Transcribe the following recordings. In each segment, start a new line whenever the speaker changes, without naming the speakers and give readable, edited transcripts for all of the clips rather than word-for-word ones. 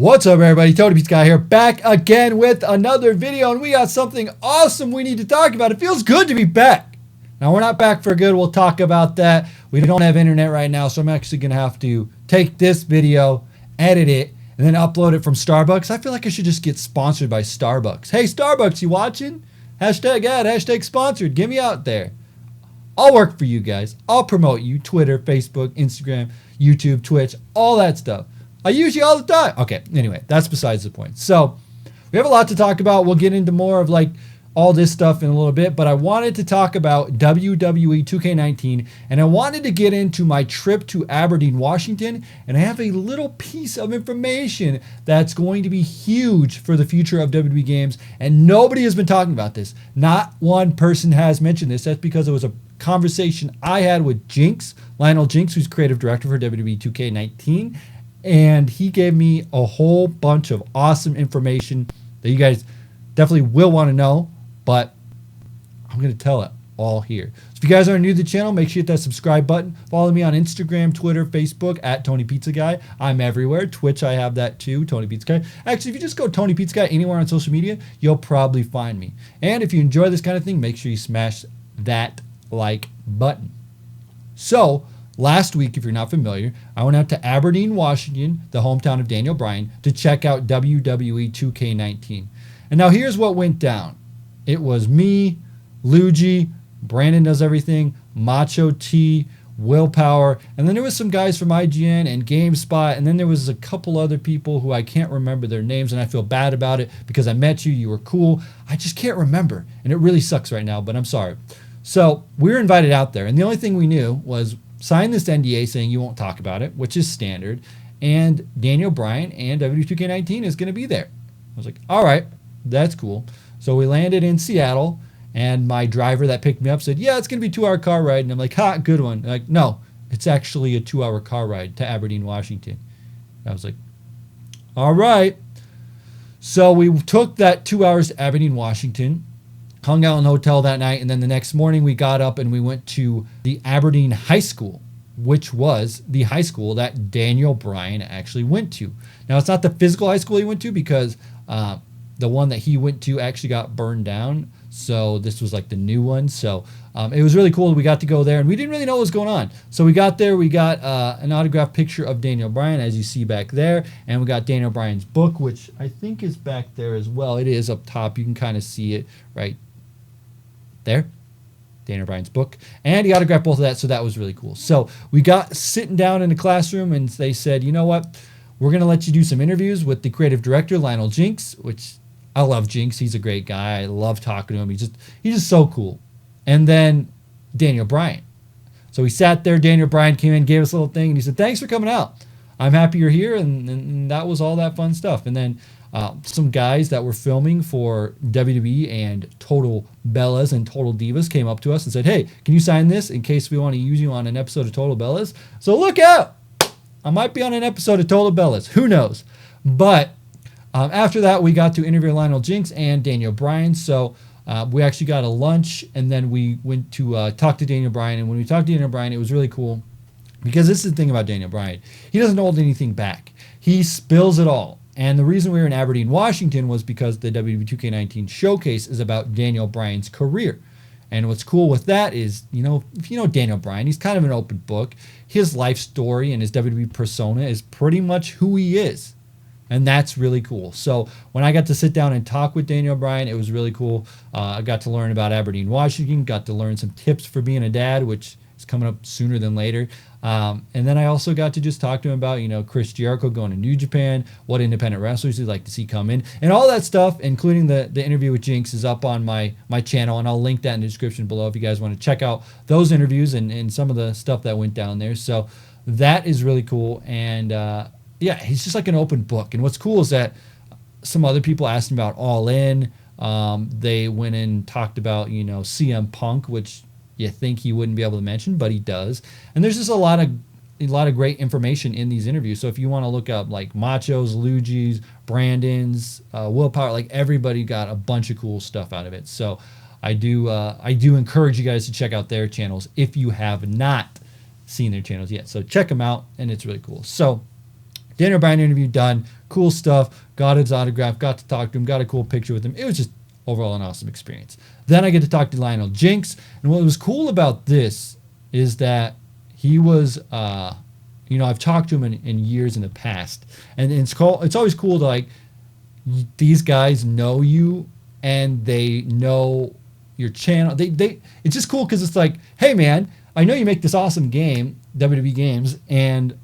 What's up, everybody? TonyPizzaGuy here, back again with another video, and we got something awesome we need to talk about. It feels good to be back. Now, we're not back for good. We'll talk about that. We don't have internet right now, so I'm actually going to have to take this video, edit it, and then upload it from Starbucks. I feel like I should just get sponsored by Starbucks. Hey, Starbucks, you watching? Hashtag ad, hashtag sponsored. Get me out there. I'll work for you guys. I'll promote you. Twitter, Facebook, Instagram, YouTube, Twitch, all that stuff. I use you all the time. Okay, anyway, that's besides the point. So we have a lot to talk about. We'll get into more of like all this stuff in a little bit, but I wanted to talk about WWE 2K19, and I wanted to get into my trip to Aberdeen, Washington, and I have a little piece of information that's going to be huge for the future of WWE games, and nobody has been talking about this. Not one person has mentioned this. That's because it was a conversation I had with Jenks, Lionel Jenks, who's creative director for WWE 2K19, and he gave me a whole bunch of awesome information that you guys definitely will want to know, but I'm going to tell it all here. So if you guys are new to the channel, make sure you hit that subscribe button. Follow me on Instagram, Twitter, Facebook at TonyPizzaGuy. I'm everywhere. Twitch, I have that too, TonyPizzaGuy. Actually, if you just go TonyPizzaGuy anywhere on social media, you'll probably find me. And if you enjoy this kind of thing, make sure you smash that like button. So, last week, if you're not familiar, I went out to Aberdeen, Washington, the hometown of Daniel Bryan, to check out WWE 2K19. And now here's what went down. It was me, Luigi, Brandon does everything, Macho T, Willpower, and then there was some guys from IGN and GameSpot, and then there was a couple other people who I can't remember their names, and I feel bad about it because I met you, you were cool. I just can't remember, and it really sucks right now, but I'm sorry. So we were invited out there, and the only thing we knew was sign this NDA saying you won't talk about it, which is standard, and Daniel Bryan and WWE 2K19 is going to be there. I was like, all right, that's cool. So we landed in Seattle, and my driver that picked me up said, yeah, it's going to be a 2-hour car ride. And I'm like, ha, good one. Like, no, it's actually a 2-hour car ride to Aberdeen, Washington. I was like, all right. So we took that 2 hours to Aberdeen, Washington, hung out in the hotel that night, and then the next morning we got up and we went to the Aberdeen High School, which was the high school that Daniel Bryan actually went to. Now, it's not the physical high school he went to because the one that he went to actually got burned down. So this was like the new one. So it was really cool. We got to go there, and we didn't really know what was going on. So we got there. We got an autographed picture of Daniel Bryan, as you see back there. And we got Daniel Bryan's book, which I think is back there as well. It is up top. You can kind of see it right there. Daniel Bryan's book. And he autographed both of that, so that was really cool. So we got sitting down in the classroom, and they said, you know what? We're going to let you do some interviews with the creative director, Lionel Jenks, which I love Jenks. He's a great guy. I love talking to him. He's just so cool. And then Daniel Bryan. So we sat there. Daniel Bryan came in, gave us a little thing, and he said, thanks for coming out. I'm happy you're here. And that was all that fun stuff. And then some guys that were filming for WWE and Total Bellas and Total Divas came up to us and said, hey, can you sign this in case we want to use you on an episode of Total Bellas? So look out. I might be on an episode of Total Bellas. Who knows? But after that, we got to interview Lionel Jenks and Daniel Bryan. So we actually got a lunch, and then we went to talk to Daniel Bryan. And when we talked to Daniel Bryan, it was really cool because this is the thing about Daniel Bryan. He doesn't hold anything back. He spills it all. And the reason we were in Aberdeen, Washington was because the WWE 2K19 showcase is about Daniel Bryan's career. And what's cool with that is, you know, if you know Daniel Bryan, he's kind of an open book. His life story and his WWE persona is pretty much who he is. And that's really cool. So when I got to sit down and talk with Daniel Bryan, it was really cool. I got to learn about Aberdeen, Washington, got to learn some tips for being a dad, which is coming up sooner than later. And then I also got to just talk to him about, you know, Chris Jericho going to New Japan, what independent wrestlers he'd like to see come in, and all that stuff, including the interview with Jenks, is up on my channel, and I'll link that in the description below if you guys want to check out those interviews and some of the stuff that went down there. So that is really cool. And yeah, he's just like an open book. And what's cool is that some other people asked him about All In. They went and talked about, you know, CM Punk, which you think he wouldn't be able to mention, but he does. And there's just a lot of great information in these interviews. So if you want to look up like Machos, Luigi's, Brandon's, Willpower, like everybody got a bunch of cool stuff out of it. So I do encourage you guys to check out their channels if you have not seen their channels yet. So check them out, and it's really cool. So Daniel Bryan interview done. Cool stuff. Got his autograph. Got to talk to him. Got a cool picture with him. It was just overall an awesome experience. Then I get to talk to Lionel Jenks. And what was cool about this is that he was, I've talked to him in years in the past. And it's always cool to, like, these guys know you and they know your channel. It's just cool because it's like, hey, man, I know you make this awesome game, WWE games, and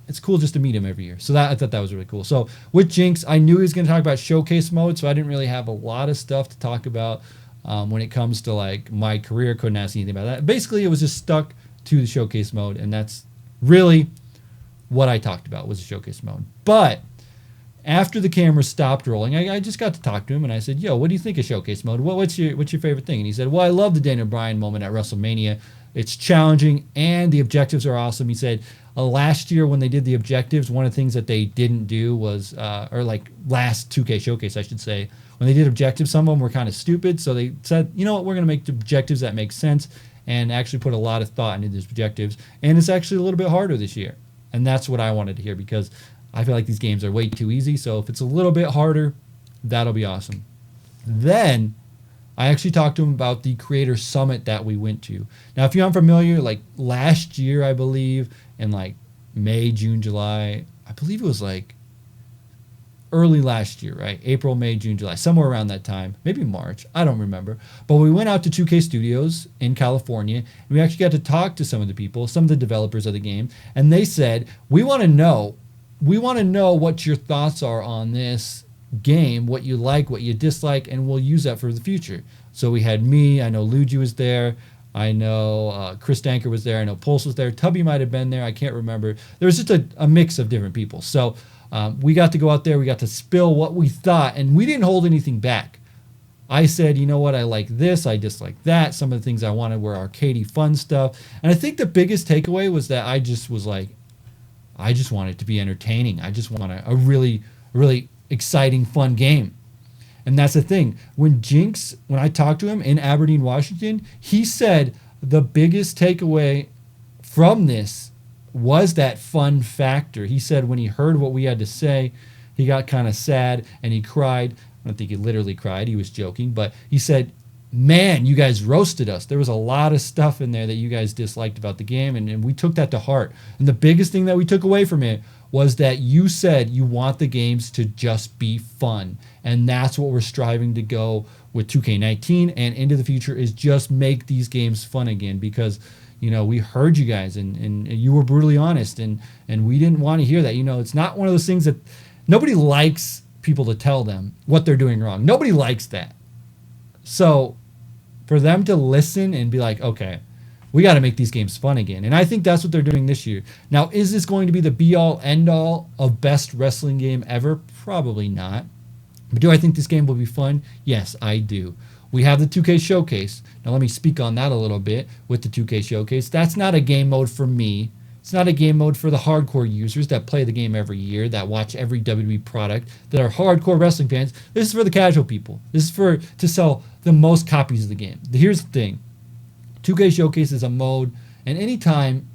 it's cool just to meet him every year. So I thought that was really cool. So with Jenks, I knew he was going to talk about showcase mode, so I didn't really have a lot of stuff to talk about when it comes to like my career. Couldn't ask anything about that. Basically, it was just stuck to the showcase mode, and that's really what I talked about was the showcase mode. But after the camera stopped rolling, I just got to talk to him, and I said, "Yo, what do you think of showcase mode? What's your favorite thing?" And he said, "Well, I love the Daniel Bryan moment at WrestleMania. It's challenging, and the objectives are awesome." He said, last year when they did the objectives, one of the things that they didn't do was, last 2K Showcase, I should say, when they did objectives, some of them were kind of stupid. So they said, you know what, we're going to make the objectives that make sense and actually put a lot of thought into these objectives. And it's actually a little bit harder this year. And that's what I wanted to hear because I feel like these games are way too easy. So if it's a little bit harder, that'll be awesome. Then I actually talked to him about the Creator Summit that we went to. Now, if you're unfamiliar, like last year, I believe, in like May, June, July, I believe it was like early last year, right? April, May, June, July, somewhere around that time, maybe March, I don't remember. But we went out to 2K Studios in California, and we actually got to talk to some of the people, some of the developers of the game, and they said, we want to know what your thoughts are on this game, what you like, what you dislike, and we'll use that for the future. So we had me, I know Luigi was there, I know Chris Danker was there, I know Pulse was there, Tubby might have been there, I can't remember. There was just a mix of different people. So we got to go out there, we got to spill what we thought, and we didn't hold anything back. I said, you know what, I like this, I dislike that. Some of the things I wanted were arcadey fun stuff. And I think the biggest takeaway was that I just was like, I just want it to be entertaining. I just want a really, really exciting, fun game. And that's the thing. When I talked to him in Aberdeen, Washington, he said the biggest takeaway from this was that fun factor. He said when he heard what we had to say, he got kind of sad and he cried. I don't think he literally cried. He was joking. But he said, man, you guys roasted us. There was a lot of stuff in there that you guys disliked about the game, and we took that to heart. And the biggest thing that we took away from it was that you said you want the games to just be fun. And that's what we're striving to go with 2K19 and into the future is just make these games fun again because, we heard you guys and you were brutally honest and we didn't want to hear that. It's not one of those things that nobody likes people to tell them what they're doing wrong. Nobody likes that. So for them to listen and be like, okay, we got to make these games fun again. And I think that's what they're doing this year. Now, is this going to be the be-all, end-all of best wrestling game ever? Probably not. But do I think this game will be fun? Yes, I do. We have the 2K Showcase. Now, let me speak on that a little bit with the 2K Showcase. That's not a game mode for me. It's not a game mode for the hardcore users that play the game every year, that watch every WWE product, that are hardcore wrestling fans. This is for the casual people. This is to sell the most copies of the game. Here's the thing. 2K Showcase is a mode, and anytime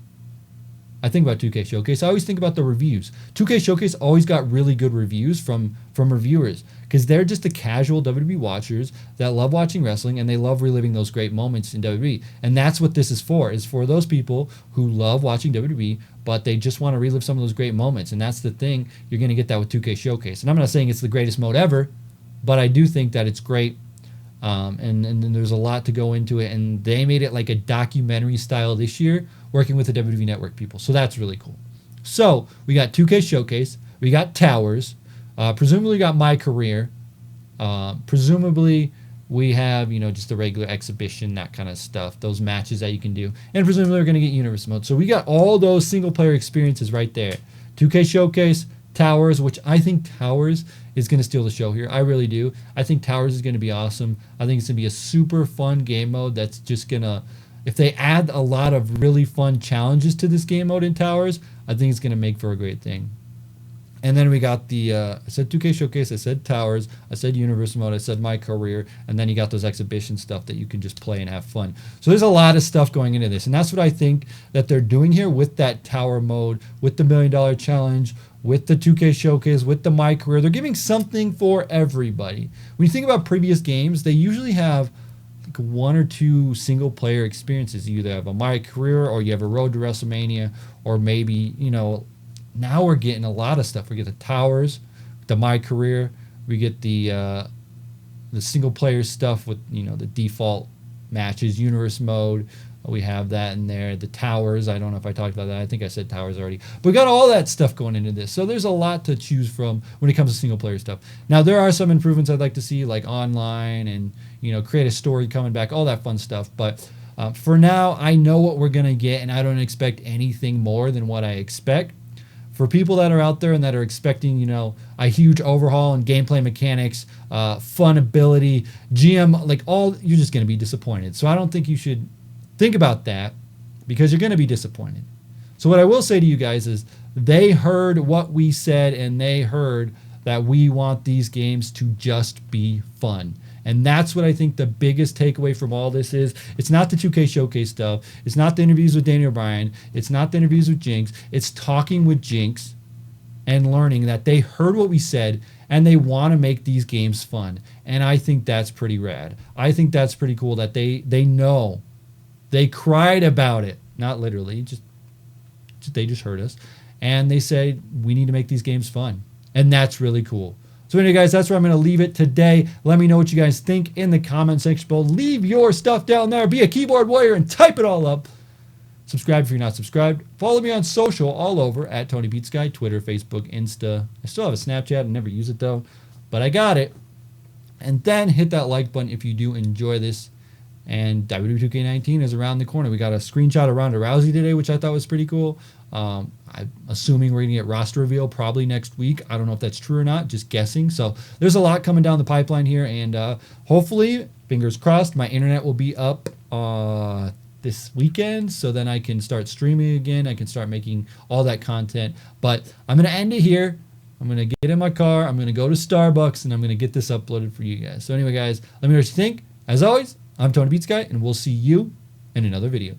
I think about 2K Showcase, I always think about the reviews. 2K Showcase always got really good reviews from reviewers because they're just the casual WWE watchers that love watching wrestling and they love reliving those great moments in WWE. And that's what this is for those people who love watching WWE, but they just want to relive some of those great moments. And that's the thing. You're going to get that with 2K Showcase. And I'm not saying it's the greatest mode ever, but I do think that it's great. And there's a lot to go into it. And they made it like a documentary style this year, working with the WWE Network people. So that's really cool. So we got 2K Showcase. We got Towers. Presumably got My Career. Presumably we have, just the regular exhibition, that kind of stuff. Those matches that you can do. And presumably we're going to get Universe Mode. So we got all those single-player experiences right there. 2K Showcase, Towers, which I think Towers is going to steal the show here. I really do. I think Towers is going to be awesome. I think it's going to be a super fun game mode that's just going to, if they add a lot of really fun challenges to this game mode in Towers, I think it's going to make for a great thing. And then we got the, I said 2K Showcase, I said Towers, I said Universe Mode, I said My Career, and then you got those exhibition stuff that you can just play and have fun. So there's a lot of stuff going into this, and that's what I think that they're doing here with that Tower Mode, with the $1 Million Challenge, with the 2K Showcase, with the My Career. They're giving something for everybody. When you think about previous games, they usually have like 1 or 2 single-player experiences. You either have a My Career, or you have a Road to WrestleMania, or maybe, you know, now we're getting a lot of stuff. We get the Towers, the My Career. We get the single player stuff with, you know, the default matches, Universe Mode. We have that in there. The Towers. I don't know if I talked about that. I think I said Towers already. But we got all that stuff going into this. So there's a lot to choose from when it comes to single player stuff. Now there are some improvements I'd like to see, like online and, you know, create a story coming back, all that fun stuff. But for now, I know what we're gonna get, and I don't expect anything more than what I expect. For people that are out there and that are expecting, you know, a huge overhaul in gameplay mechanics, fun ability, GM, like all, you're just going to be disappointed. So I don't think you should think about that, because you're going to be disappointed. So what I will say to you guys is they heard what we said, and they heard that we want these games to just be fun. And that's what I think the biggest takeaway from all this is. It's not the 2K Showcase stuff. It's not the interviews with Daniel Bryan. It's not the interviews with Jenks. It's talking with Jenks and learning that they heard what we said and they want to make these games fun. And I think that's pretty rad. I think that's pretty cool that they know. They cried about it. Not literally. They just heard us. And they said, we need to make these games fun. And that's really cool. So anyway, guys, that's where I'm going to leave it today. Let me know what you guys think in the comment section below. Leave your stuff down there. Be a keyboard warrior and type it all up. Subscribe if you're not subscribed. Follow me on social all over at TonyPizzaGuy, Twitter, Facebook, Insta. I still have a Snapchat. I never use it, though. But I got it. And then hit that like button if you do enjoy this. And WWE 2K19 is around the corner. We got a screenshot of Ronda Rousey today, which I thought was pretty cool. I'm assuming we're going to get roster reveal probably next week. I don't know if that's true or not, just guessing. So there's a lot coming down the pipeline here, and hopefully, fingers crossed, my internet will be up this weekend, so then I can start streaming again. I can start making all that content. But I'm going to end it here. I'm going to get in my car. I'm going to go to Starbucks, and I'm going to get this uploaded for you guys. So anyway, guys, let me know what you think. As always, I'm TonyPizzaGuy, and we'll see you in another video.